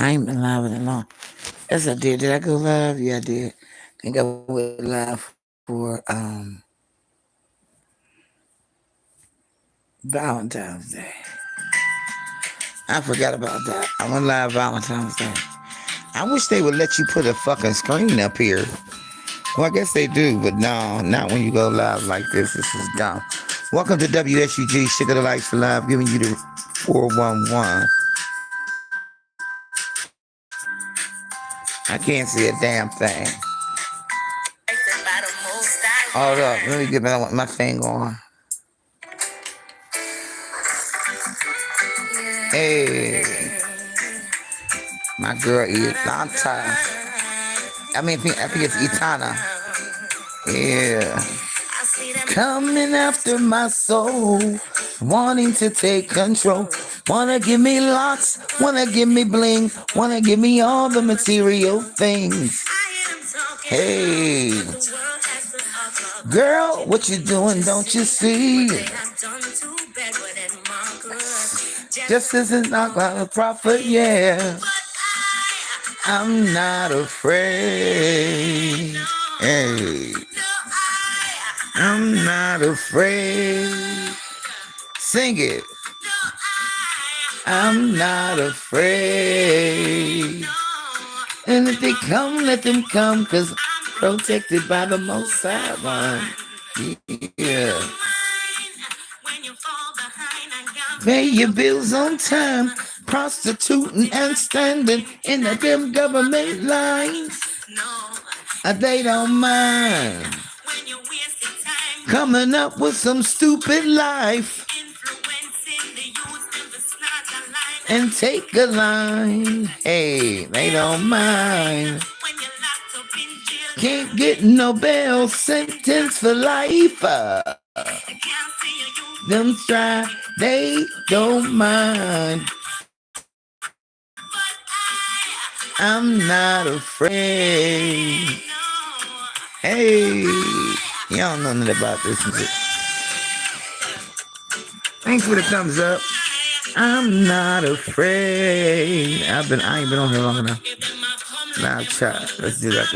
I ain't been live in a long. Yes, I did. Did I go live? Yeah, I did. I think I went live for Valentine's Day. I forgot about that. I went live Valentine's Day. I wish they would let you put a fucking screen up here. Well, I guess they do, but no, not when you go live like this. This is dumb. Welcome to WSUG, Sugar the Lights for Live, giving you the 411. I can't see a damn thing. Hold up, let me get my thing on. Hey, my girl Ilanta. I think it's Itana. Yeah. Coming after my soul, wanting to take control. Wanna give me lots, wanna give me bling, wanna give me all the material things. Hey, girl, what you doing? Don't you see? Just as it's not about a profit, yeah. I'm not afraid. Hey, I'm not afraid. Sing it. I'm not afraid. And if they come, let them come, cause I'm protected by the Most High One. Yeah. Pay your bills on time, prostituting and standing in the them government lines. They don't mind coming up with some stupid life and take a line. Hey, they don't mind. Can't get no bail, sentence for life. Them try, they don't mind. I'm not afraid. Hey, you don't know nothing about this music. Thanks for the thumbs up. I'm not afraid. I ain't been on here long enough. Now try. Let's do that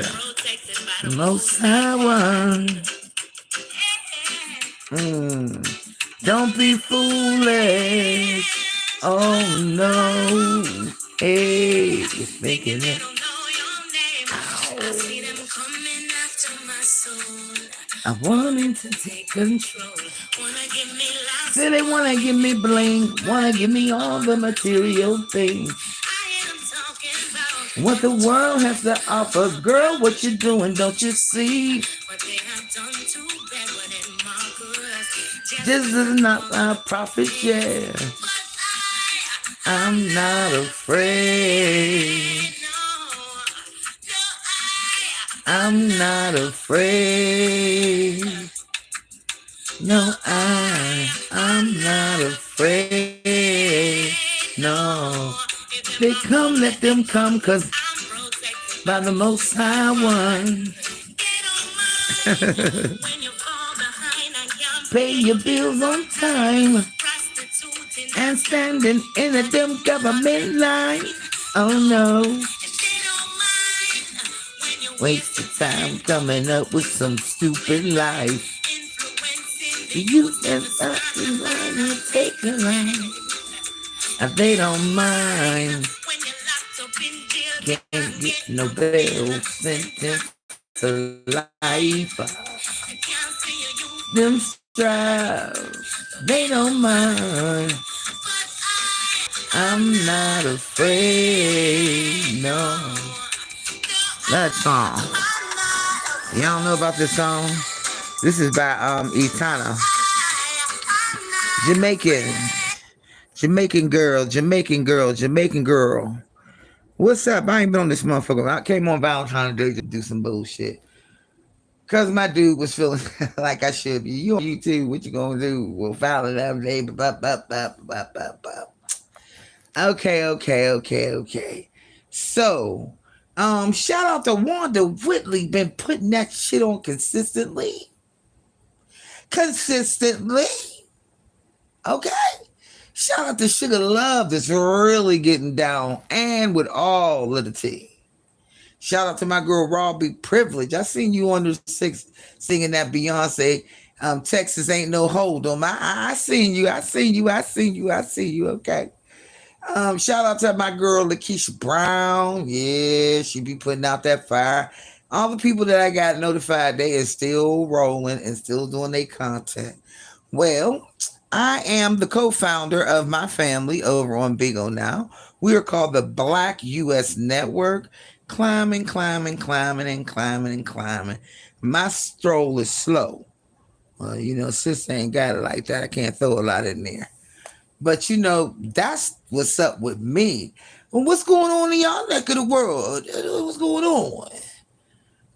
then. Most High One. Don't be foolish. Oh no. Hey, you're thinking it. I want him to take control. Say they wanna give me bling, wanna give me all the material things. What the world has to offer, girl, what you doing, don't you see? This is not our profit, yeah. I'm not afraid. I'm not afraid. No, I'm not afraid. No. They come, let them come, cause by the Most High One. Pay your bills on time and standing in a damn government line. Oh no. Waste of time coming up with some stupid life. You and something to take a line. They don't mind. Can't get no bail, sentence to life. Them strives, they don't mind. I'm not afraid, no. That song. Y'all know about this song? This is by Itana. Jamaican girl. What's up? I ain't been on this motherfucker. I came on Valentine's Day to do some bullshit. Cause my dude was feeling like I should be. You on YouTube, what you gonna do? Well, Valentine's Day, Okay. So, shout out to Wanda Whitley, been putting that shit on consistently. Okay. Shout out to Sugar Love that's really getting down and with all of the tea. Shout out to my girl Robbie Privilege. I seen you on the six singing that Beyonce Texas ain't no hold on my I seen you. I seen you. I seen you. I see you. Okay. Shout out to my girl Lakeisha Brown. Yeah, she be putting out that fire. All the people that I got notified, they is still rolling and still doing their content. Well, I am the co-founder of my family over on Bigo now. We are called the Black US Network. Climbing, climbing, climbing, and climbing and climbing. My stroll is slow. Sis ain't got it like that. I can't throw a lot in there. But that's what's up with me. Well, what's going on in y'all neck of the world? What's going on?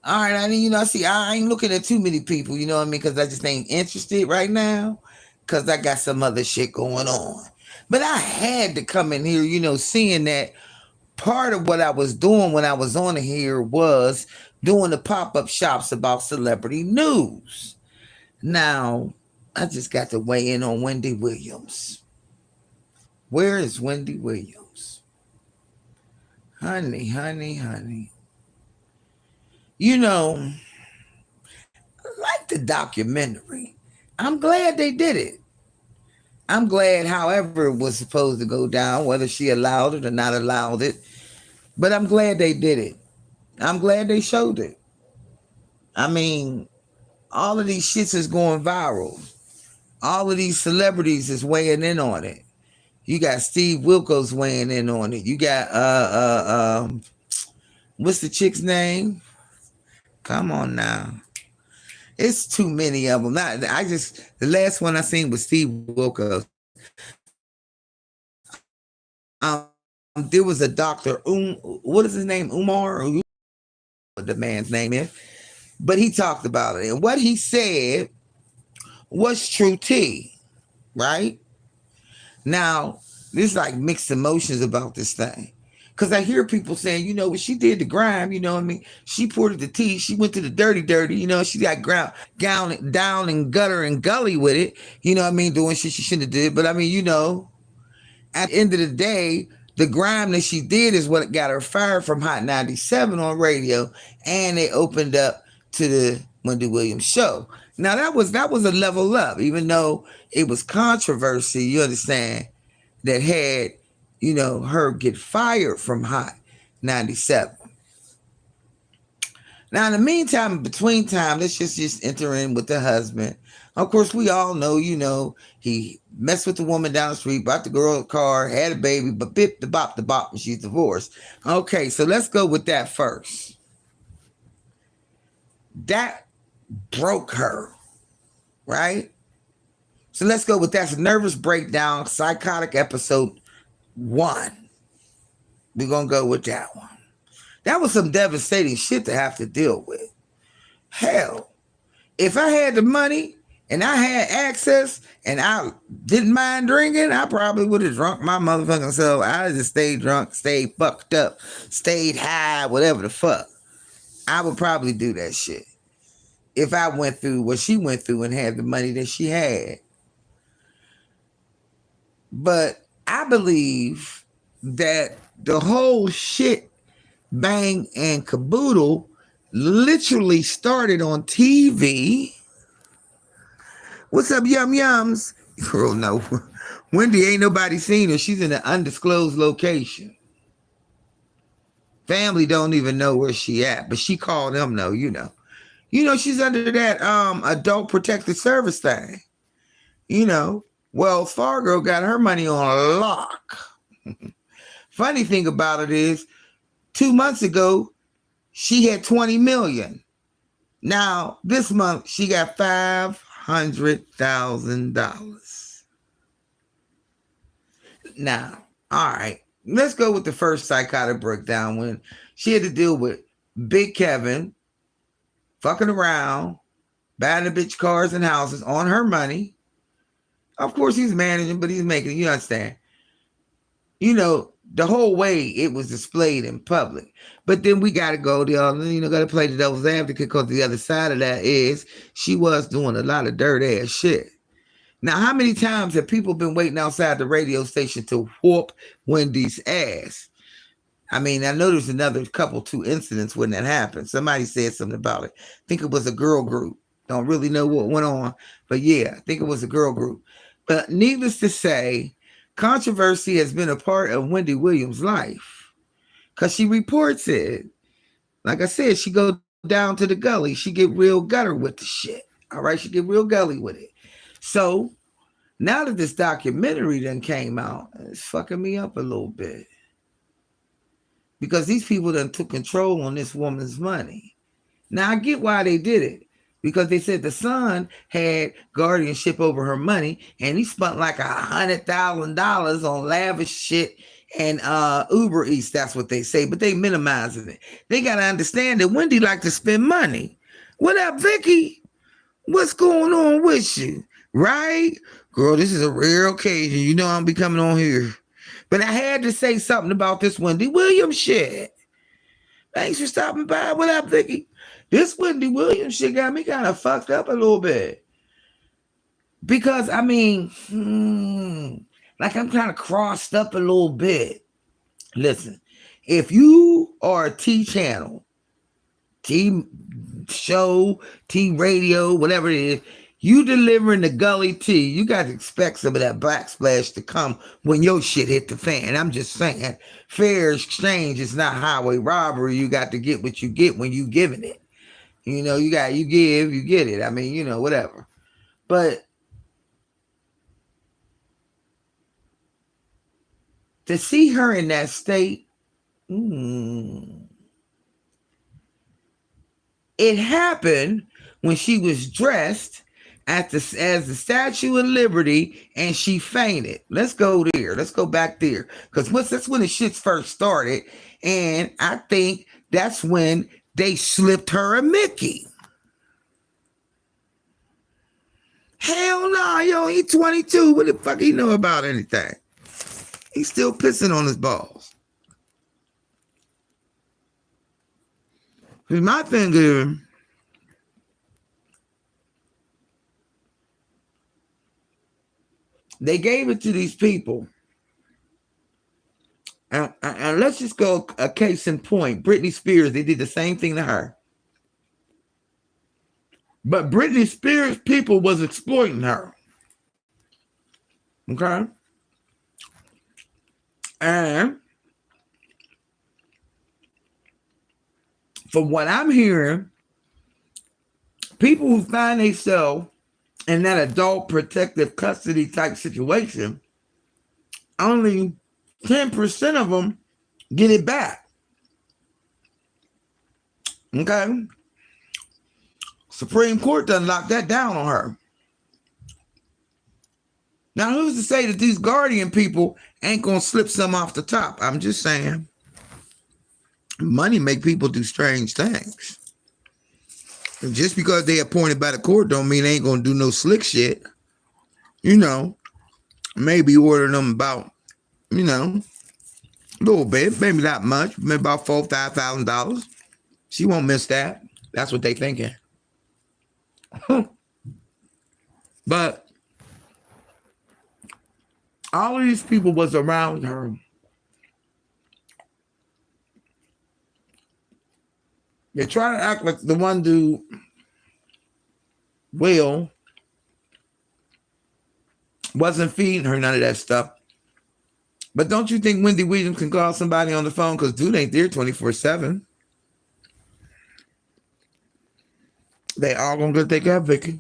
All right, I mean, see, I ain't looking at too many people, you know what I mean? Because I just ain't interested right now. Because I got some other shit going on. But I had to come in here, seeing that part of what I was doing when I was on here was doing the pop-up shops about celebrity news. Now, I just got to weigh in on Wendy Williams. Where is Wendy Williams? Honey, honey, honey. Like the documentary. I'm glad they did it. I'm glad, however, it was supposed to go down, whether she allowed it or not allowed it. But I'm glad they did it. I'm glad they showed it. I mean, all of these shits is going viral. All of these celebrities is weighing in on it. You got Steve Wilkos weighing in on it. You got what's the chick's name? Come on now. It's too many of them. The last one I seen was Steve Wilkos. There was a doctor, what is his name? Umar? Or what the man's name is. But he talked about it. And what he said was true tea, right? Now, there's like mixed emotions about this thing. Because I hear people saying, when she did the grime, you know what I mean? She poured the tea. She went to the dirty, she got down and gutter and gully with it. You know what I mean? Doing shit she shouldn't have did. But I mean, at the end of the day, the grime that she did is what got her fired from Hot 97 on radio. And they opened up to the Wendy Williams show. Now, that was a level up, even though it was controversy, you understand, that had her get fired from Hot 97. Now, in the meantime, between time, let's just enter in with the husband. Of course, we all know, he messed with the woman down the street, bought the girl a car, had a baby, but bip the bop, and she's divorced. Okay, so let's go with that first. That broke her, right? So let's go with that's nervous breakdown, psychotic episode 1. We're going to go with that one. That was some devastating shit to have to deal with. Hell, if I had the money and I had access and I didn't mind drinking, I probably would have drunk my motherfucking self. I just stayed drunk, stayed fucked up, stayed high, whatever the fuck. I would probably do that shit if I went through what she went through and had the money that she had. But I believe that the whole shit bang and caboodle literally started on TV. What's up, yum yums? Girl, no. Wendy ain't nobody seen her. She's in an undisclosed location. Family don't even know where she at, but she called them though, she's under that adult protective service thing. Wells Fargo got her money on lock. Funny thing about it is 2 months ago, she had 20 million. Now, this month, she got $500,000. Now, all right, let's go with the first psychotic breakdown when she had to deal with Big Kevin fucking around, buying the bitch cars and houses on her money. Of course, he's managing, but he's making it, you understand. The whole way it was displayed in public. But then we got to go the other, got to play the devil's advocate because the other side of that is she was doing a lot of dirt ass shit. Now, how many times have people been waiting outside the radio station to whoop Wendy's ass? I mean, I know there's another couple, two incidents when that happened. Somebody said something about it. I think it was a girl group. Don't really know what went on, but yeah, I think it was a girl group. But needless to say, controversy has been a part of Wendy Williams' life because she reports it. Like I said, she go down to the gully. She get real gutter with the shit. All right, she get real gully with it. So now that this documentary then came out, it's fucking me up a little bit because these people done took control on this woman's money. Now I get why they did it because they said the son had guardianship over her money and he spent like $100,000 on lavish shit and Uber Eats. That's what they say, but they minimizing it. They gotta understand that Wendy like to spend money. What up, Vicky? What's going on with you? Right? Girl, this is a rare occasion. You know I'm be coming on here. But I had to say something about this Wendy Williams shit. Thanks for stopping by. What up, Vicky? This Wendy Williams shit got me kind of fucked up a little bit. Because, I mean, like I'm kind of crossed up a little bit. Listen, if you are a T channel, T show, T radio, whatever it is, you delivering the gully tea, you got to expect some of that backsplash to come when your shit hit the fan. I'm just saying, fair exchange is not highway robbery. You got to get what you get when you giving it. You know, you give, you get it. I mean, you know, whatever. But to see her in that state, it happened when she was dressed as the Statue of Liberty and she fainted. Let's go there. Let's go back there. Because that's when the shits first started. And I think that's when they slipped her a Mickey. Hell no, yo, he 22. What the fuck he know about anything? He's still pissing on his balls. Because my thing is, they gave it to these people. And let's just go a case in point. Britney Spears, they did the same thing to her. But Britney Spears people was exploiting her. Okay? And from what I'm hearing, people who find themselves in that adult protective custody type situation, only 10% of them get it back. Okay? Supreme Court done locked that down on her. Now, who's to say that these guardian people ain't gonna slip some off the top? I'm just saying. Money make people do strange things. And just because they appointed by the court don't mean they ain't gonna do no slick shit. You know, maybe ordering them about, you know, a little bit, maybe not much, maybe about $4,000-$5,000. She won't miss that. That's what they thinking. But all of these people was around her. They try to act like the one dude, Will, wasn't feeding her none of that stuff. But don't you think Wendy Williams can call somebody on the phone because dude ain't there 24/7? They all gonna go take care of Vicky.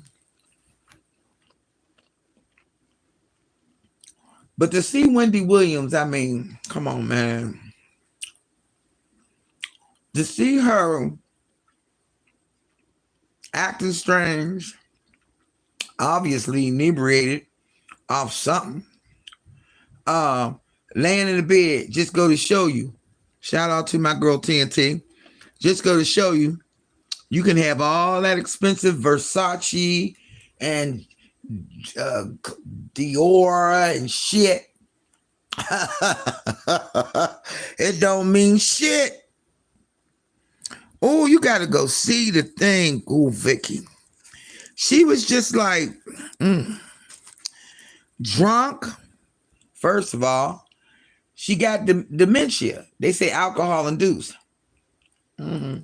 But to see Wendy Williams, I mean, come on, man. To see her acting strange, obviously inebriated off something, laying in the bed, just go to show you. Shout out to my girl TNT. Just go to show you, you can have all that expensive Versace and Dior and shit. It don't mean shit. Oh, you got to go see the thing. Oh, Vicky. She was just like, drunk. First of all, she got dementia. They say alcohol induced. Mm-hmm.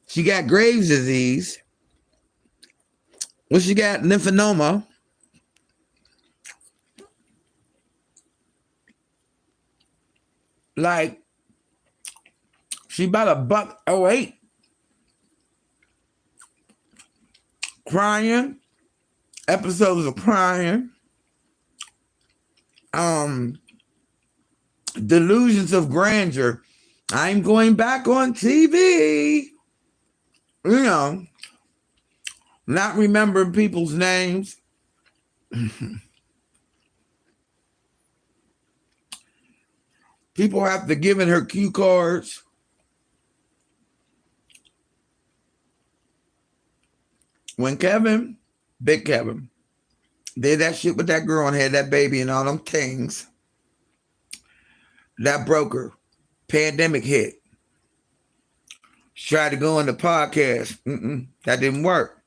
She got Graves' disease. Well, she got lymphoma. Like, she about $108. Crying. Episodes of crying. Delusions of grandeur. I'm going back on TV. You know, not remembering people's names. People have to give in her cue cards. When Big Kevin, did that shit with that girl and had that baby and all them things, that broke her. Pandemic hit. She tried to go on the podcast. That didn't work.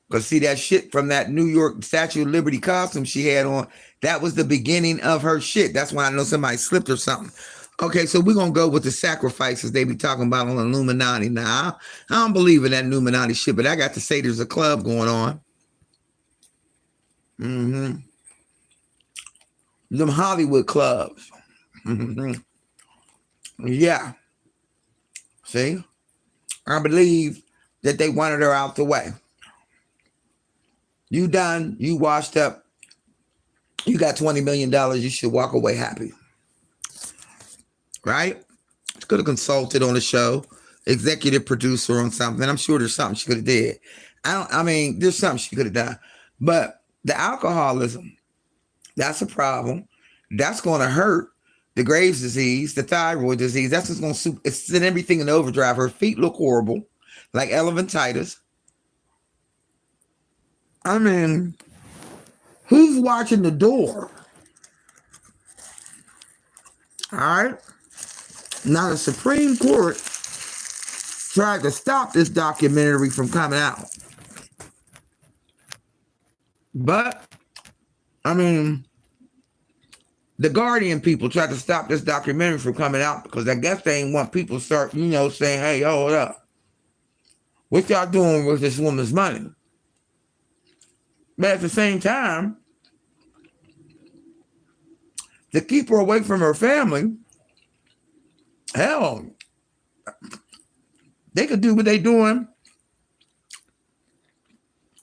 Because see, that shit from that New York Statue of Liberty costume she had on, that was the beginning of her shit. That's why I know somebody slipped or something. Okay, so we're going to go with the sacrifices they be talking about on Illuminati. Now, I don't believe in that Illuminati shit, but I got to say there's a club going on. Them Hollywood clubs. Yeah. See? I believe that they wanted her out the way. You done, you washed up, you got $20 million, you should walk away happy. Right? She could have consulted on the show, executive producer on something. I'm sure there's something she could have did. There's something she could have done. But the alcoholism, that's a problem. That's going to hurt. The Graves' disease, the thyroid disease, that's just going to send everything in overdrive. Her feet look horrible, like elephantitis. Who's watching the door? All right. Now the Supreme Court tried to stop this documentary from coming out. But, the Guardian people tried to stop this documentary from coming out because I guess they didn't want people to start, saying, hey, hold up. What y'all doing with this woman's money? But at the same time, to keep her away from her family, hell, they could do what they doing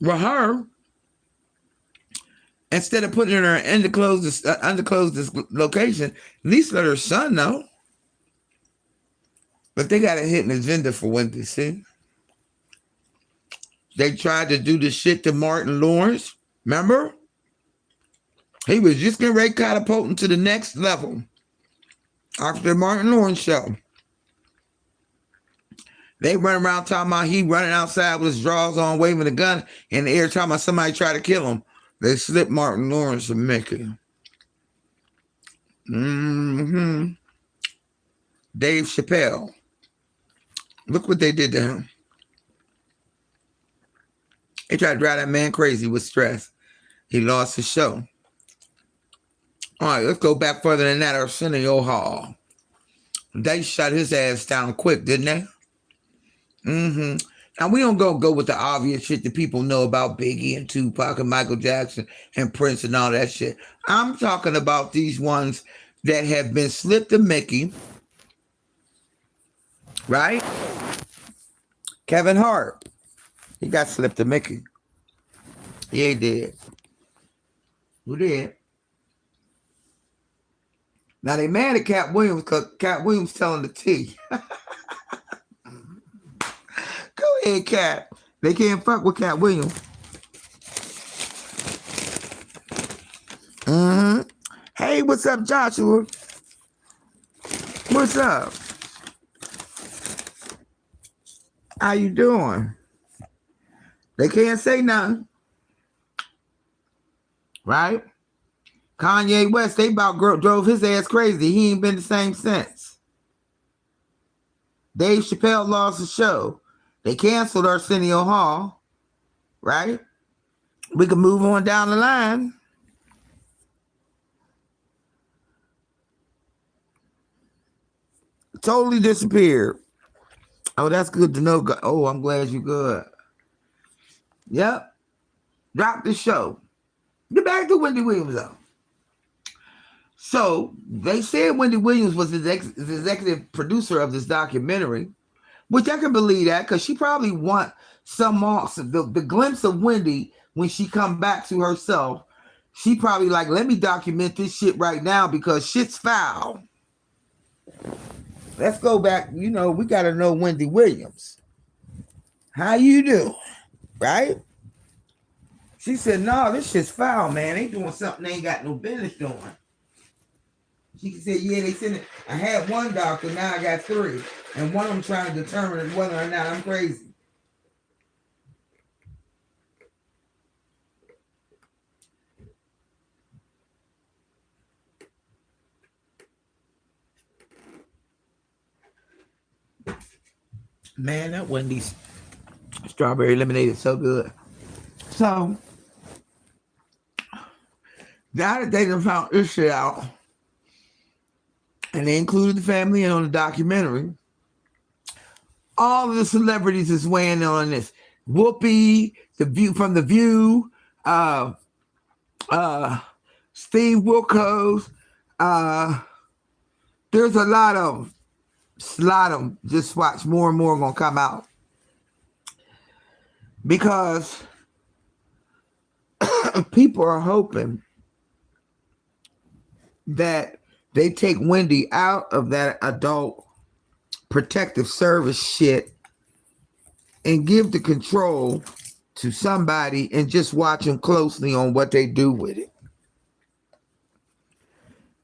with her. Instead of putting her in the undisclosed location, at least let her son know. But they got a hidden agenda for Wendy, see? They tried to do the shit to Martin Lawrence. Remember? He was just getting ready catapulting to the next level after the Martin Lawrence show. They run around talking about he running outside with his drawers on, waving a gun in the air, talking about somebody tried to kill him. They slipped Martin Lawrence and Mickey. Dave Chappelle. Look what they did to him. They tried to drive that man crazy with stress. He lost his show. All right, let's go back further than that. Arsenio Hall. They shut his ass down quick, didn't they? Now, we don't go with the obvious shit that people know about Biggie and Tupac and Michael Jackson and Prince and all that shit. I'm talking about these ones that have been slipped to Mickey, right? Kevin Hart, he got slipped to Mickey. Yeah, he did. Who did? Now, they mad at Cat Williams because Cat Williams telling the tea. Go ahead, Cat. They can't fuck with Cat Williams. Hey, what's up, Joshua? What's up? How you doing? They can't say nothing. Right? Kanye West, they about drove his ass crazy. He ain't been the same since. Dave Chappelle lost the show. They canceled Arsenio Hall, right? We can move on down the line. Totally disappeared. Oh, that's good to know. Oh, I'm glad you're good. Yep. Drop the show. Get back to Wendy Williams, though. So they said Wendy Williams was the executive producer of this documentary, which I can believe that because she probably want the glimpse of Wendy when she come back to herself. She probably like, let me document this shit right now because shit's foul. Let's go back. You know, we got to know Wendy Williams. How you do? Right? She said, no, this shit's foul, man. They doing something they ain't got no business doing. She said, yeah, they said it. I had one doctor, now I got three. And one of them trying to determine whether or not I'm crazy. Man, that Wendy's strawberry lemonade is so good. So, now that they done found this shit out, and they included the family in on the documentary, all of the celebrities is weighing in on this. Whoopi, The View from The View, Steve Wilkos. There's a lot of them. Just watch, more and more gonna come out because people are hoping that they take Wendy out of that adult protective service shit and give the control to somebody and just watch them closely on what they do with it.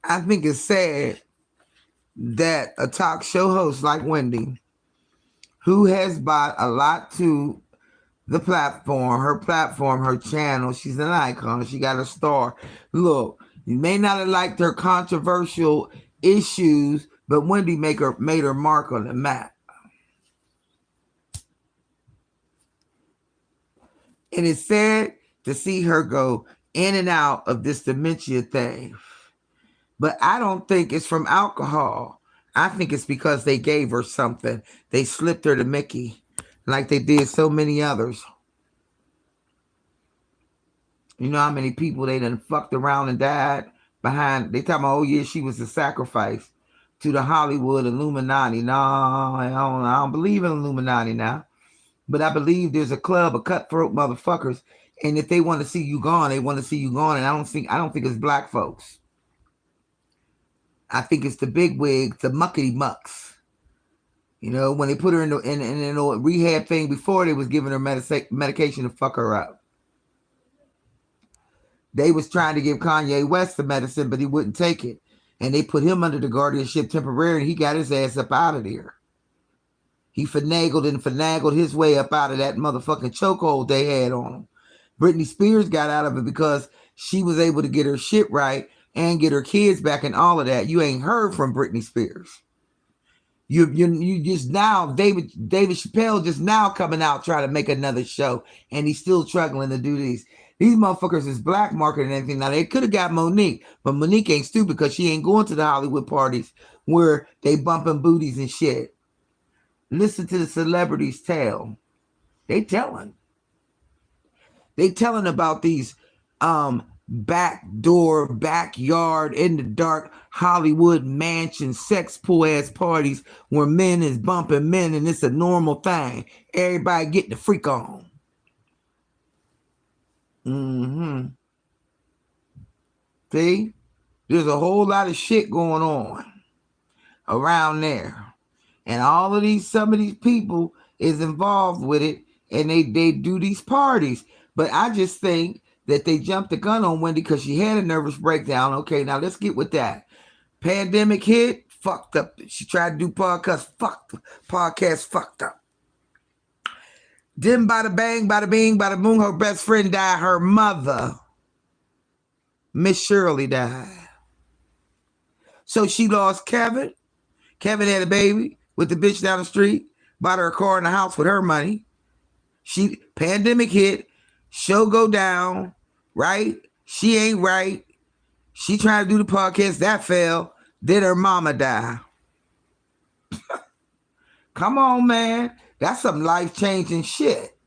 I think it's sad that a talk show host like Wendy, who has bought a lot to the platform, her channel, she's an icon, she got a star. Look, you may not have liked her controversial issues, but Wendy made her mark on the map. And it's sad to see her go in and out of this dementia thing. But I don't think it's from alcohol. I think it's because they gave her something. They slipped her the Mickey like they did so many others. You know how many people they done fucked around and died behind? They talking about, oh yeah, she was a sacrifice to the Hollywood Illuminati. No, I don't believe in Illuminati now. But I believe there's a club of cutthroat motherfuckers. And if they want to see you gone, they want to see you gone. And I don't think it's black folks. I think it's the big wigs, the muckety mucks. You know, when they put her in the rehab thing before, they was giving her medication to fuck her up. They was trying to give Kanye West the medicine, but he wouldn't take it. And they put him under the guardianship temporarily, and he got his ass up out of there. He finagled his way up out of that motherfucking chokehold they had on him. Britney Spears got out of it because she was able to get her shit right and get her kids back and all of that. You ain't heard from Britney Spears. You just now, David Chappelle just now coming out trying to make another show, and he's still struggling to do these. These motherfuckers is black marketing and everything. Now, they could have got Monique, but Monique ain't stupid because she ain't going to the Hollywood parties where they bumping booties and shit. Listen to the celebrities tell. They telling about these backdoor, backyard, in the dark Hollywood mansion sex pool ass parties where men is bumping men and it's a normal thing. Everybody getting the freak on. See? There's a whole lot of shit going on around there. And some of these people is involved with it, and they do these parties. But I just think that they jumped the gun on Wendy because she had a nervous breakdown. Okay, now let's get with that. Pandemic hit, fucked up. She tried to do podcast, fucked up. Then bada bang, bada bing, bada boom, her best friend died. Her mother, Miss Shirley, died. So she lost Kevin. Kevin had a baby with the bitch down the street, bought her a car and a house with her money. Pandemic hit. Show go down, right? She ain't right. She tried to do the podcast, that fell. Then her mama died. Come on, man. That's some life-changing shit.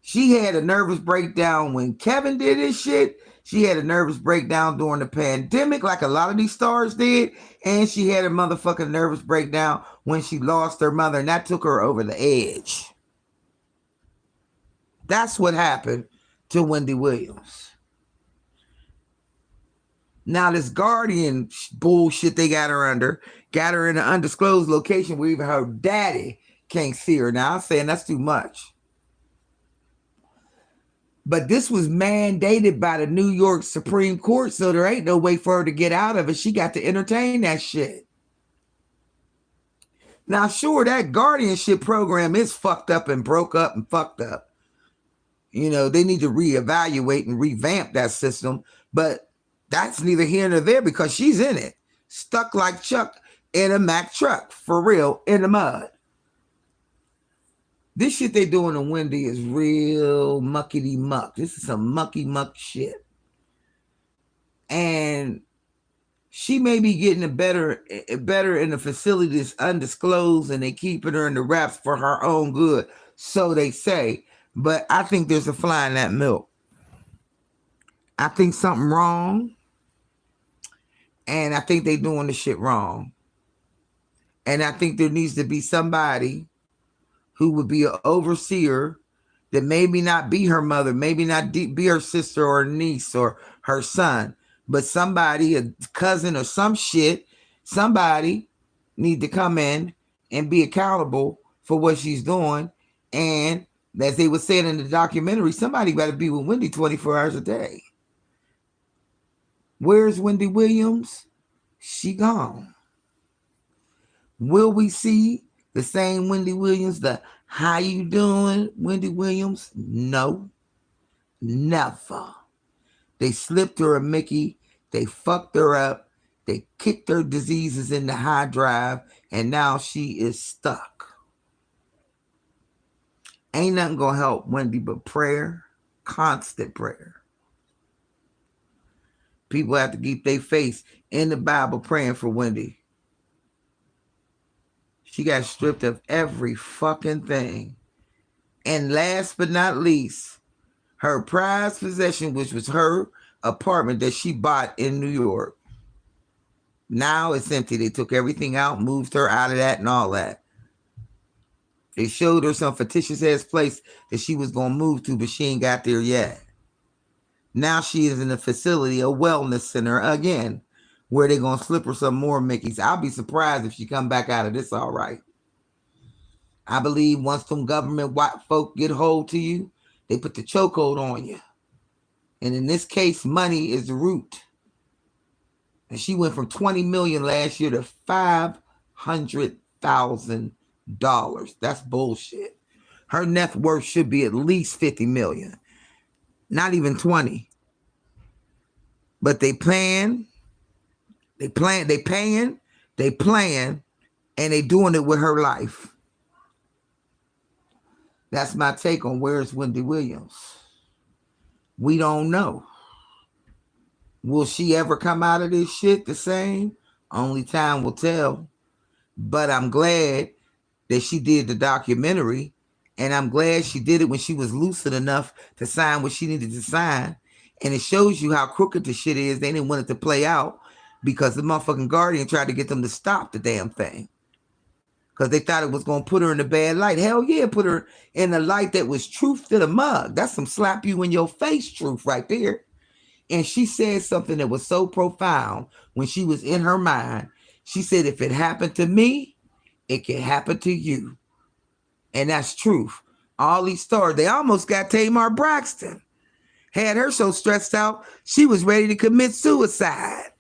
She had a nervous breakdown when Kevin did this shit. She had a nervous breakdown during the pandemic, like a lot of these stars did. And she had a motherfucking nervous breakdown when she lost her mother, and that took her over the edge. That's what happened to Wendy Williams. Now, this Guardian bullshit they got her under, got her in an undisclosed location where even her daddy can't see her. Now, I'm saying that's too much. But this was mandated by the New York Supreme Court, so there ain't no way for her to get out of it. She got to entertain that shit. Now, sure, that guardianship program is fucked up and broke up and fucked up. You know, they need to reevaluate and revamp that system, but that's neither here nor there because she's in it, stuck like Chuck in a Mack truck, for real, in the mud. This shit they doing to Wendy is real muckety muck. This is some mucky muck shit. And she may be getting it better in the facility that's undisclosed, and they keeping her in the wraps for her own good, so they say. But I think there's a fly in that milk. I think something wrong, and I think they doing the shit wrong. And I think there needs to be somebody who would be an overseer that maybe not be her mother, maybe not be her sister or niece or her son, but somebody, a cousin or some shit, somebody need to come in and be accountable for what she's doing. And as they were saying in the documentary, somebody got to be with Wendy 24 hours a day. Where's Wendy Williams? She gone. Will we see the same Wendy Williams, the how you doing Wendy Williams? No, never. They slipped her a Mickey. They fucked her up. They kicked her diseases in the high drive, and now she is stuck. Ain't nothing gonna help Wendy but prayer, constant prayer. People have to keep their face in the Bible praying for Wendy. She got stripped of every fucking thing. And last but not least, her prized possession, which was her apartment that she bought in New York. Now it's empty. They took everything out, moved her out of that and all that. They showed her some fictitious ass place that she was going to move to, but she ain't got there yet. Now she is in a facility, a wellness center again, where they're going to slip her some more Mickeys. I'll be surprised if she come back out of this all right. I believe once some government white folk get hold to you, they put the chokehold on you. And in this case, money is the root. And she went from $20 million last year to $500,000. That's bullshit. Her net worth should be at least $50 million. Not even 20. But they paying, and they doing it with her life. That's my take on where's Wendy Williams. We don't know. Will she ever come out of this shit the same? Only time will tell. But I'm glad that she did the documentary, and I'm glad she did it when she was lucid enough to sign what she needed to sign. And it shows you how crooked the shit is. They didn't want it to play out because the motherfucking Guardian tried to get them to stop the damn thing. Because they thought it was going to put her in a bad light. Hell yeah, put her in a light that was truth to the mug. That's some slap you in your face truth right there. And she said something that was so profound when she was in her mind. She said, if it happened to me, it can happen to you. And that's truth. All these stars, they almost got Tamar Braxton. Had her so stressed out, she was ready to commit suicide.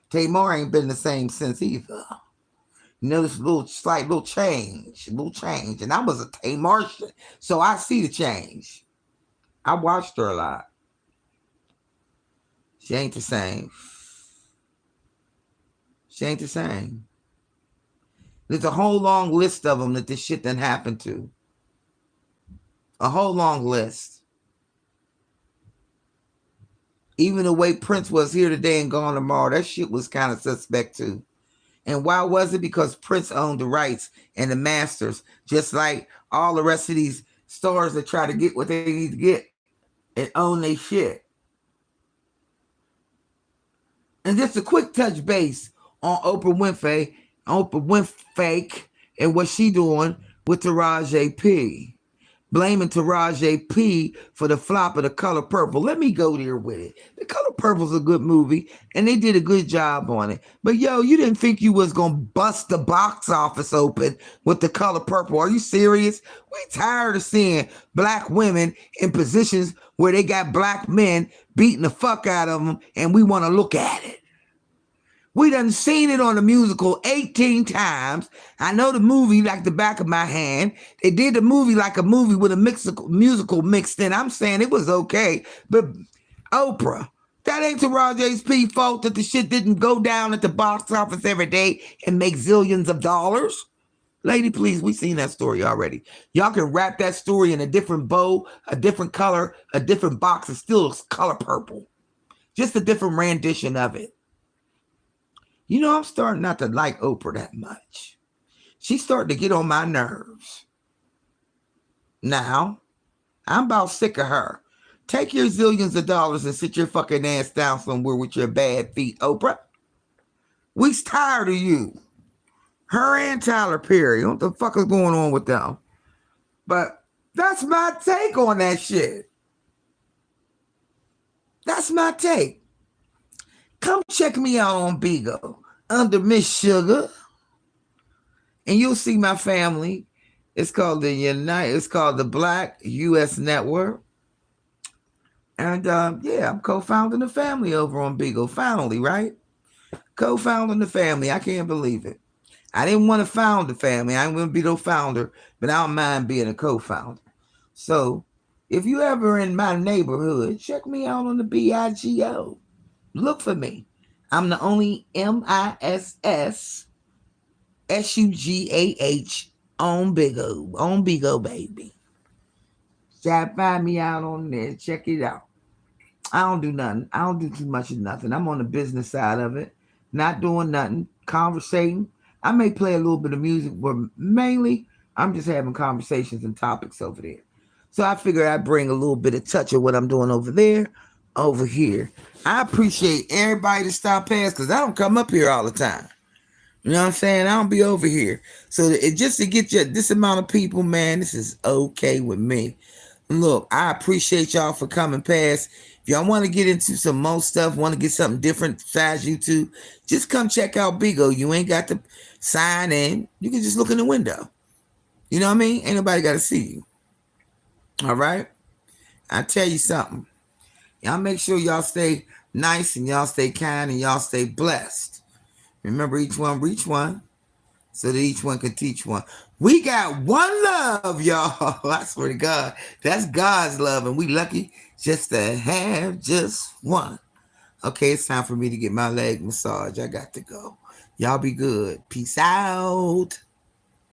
Tamar ain't been the same since either. You know, this little change. And I was a Tamar shit, so I see the change. I watched her a lot. She ain't the same. She ain't the same. There's a whole long list of them that this shit done happened to. A whole long list. Even the way Prince was here today and gone tomorrow, that shit was kind of suspect too. And why was it? Because Prince owned the rights and the masters, just like all the rest of these stars that try to get what they need to get and own their shit. And just a quick touch base on Oprah Winfrey, and what she doing with Taraji P. Blaming Taraji P for the flop of The Color Purple. Let me go there with it. The Color Purple's a good movie, and they did a good job on it. But yo, you didn't think you was gonna bust the box office open with The Color Purple. Are you serious? We tired of seeing black women in positions where they got black men beating the fuck out of them, and we want to look at it. We done seen it on the musical 18 times. I know the movie like the back of my hand. They did the movie like a movie with a musical mixed in. I'm saying it was okay. But Oprah, that ain't Taraji's P fault that the shit didn't go down at the box office every day and make zillions of dollars. Lady, please, we seen that story already. Y'all can wrap that story in a different bow, a different color, a different box. It still looks color purple. Just a different rendition of it. You know, I'm starting not to like Oprah that much. She's starting to get on my nerves. Now, I'm about sick of her. Take your zillions of dollars and sit your fucking ass down somewhere with your bad feet, Oprah. We's tired of you. Her and Tyler Perry. What the fuck is going on with them? But that's my take on that shit. That's my take. Come check me out on Bigo under Miss Sugar, and you'll see my family. It's called the Black U.S. Network, and yeah, I'm co-founding the family over on Bigo. Finally, right? Co-founding the family. I can't believe it. I didn't want to found the family. I ain't going to be no founder, but I don't mind being a co-founder. So, if you ever in my neighborhood, check me out on the BIGO. Look for me. I'm the only MISSSUGAH on Bigo, baby. Try to find me out on there. Check it out. I don't do nothing. I don't do too much of nothing. I'm on the business side of it. Not doing nothing. Conversating. I may play a little bit of music, but mainly I'm just having conversations and topics over there. So I figure I'd bring a little bit of touch of what I'm doing over there, over here. I appreciate everybody to stop past because I don't come up here all the time. You know what I'm saying? I don't be over here. So it just to get you this amount of people, man, this is okay with me. Look, I appreciate y'all for coming past. If y'all want to get into some more stuff, want to get something different besides YouTube, just come check out Bigo. You ain't got to sign in. You can just look in the window. You know what I mean? Ain't nobody got to see you. All right? I tell you something. Y'all make sure y'all stay nice and y'all stay kind and y'all stay blessed. Remember, each one reach one so that each one can teach one. We got one love, y'all. I swear to God. That's God's love, and we lucky just to have just one. Okay, it's time for me to get my leg massage. I got to go. Y'all be good. Peace out.